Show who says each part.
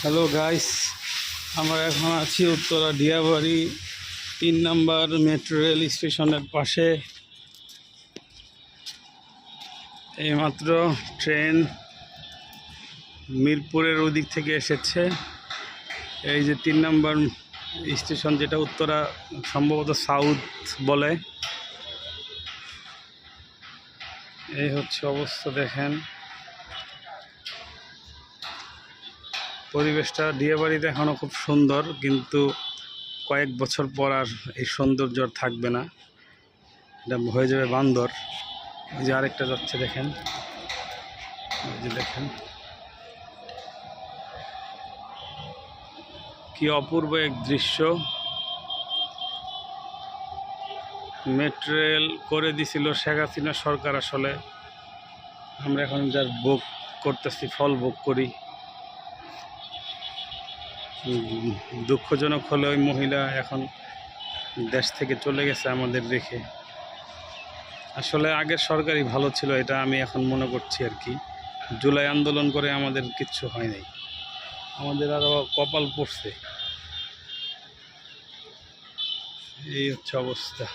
Speaker 1: Hello guys, আমরা এখন আছি উত্তরা ডিয়াবাড়ি 3 নম্বর মেট্রো রেল স্টেশনের পাশে। এইমাত্র ট্রেন মিরপুরের ওদিক থেকে এসেছে। এই যে 3 নম্বর স্টেশন, যেটা উত্তরা সম্ভবত সাউথ বলে। এই হচ্ছে অবস্থা, দেখেন পরিবেশটা। ডিয়াবাড়িতে এখনও খুব সুন্দর, কিন্তু কয়েক বছর পর আর এই সৌন্দর্য থাকবে না, এটা হয়ে যাবে বান্দর। এই যে আরেকটা যাচ্ছে, দেখেন, এই যে দেখেন কি অপূর্ব এক দৃশ্য। মেট্রো রেল করে দিছিল শেখ হাসিনা সরকার। আসলে আমরা এখন যার ভোগ করতেছি, ফল ভোগ করি। দুঃখজনক হলে ওই মহিলা এখন দেশ থেকে চলে গেছে আমাদের রেখে। আসলে আগের সরকারই ভালো ছিল, এটা আমি এখন মনে করছি আর কি। জুলাই আন্দোলন করে আমাদের কিচ্ছু হয় নাই, আমাদের আরও কপাল পড়ছে। এই হচ্ছে অবস্থা।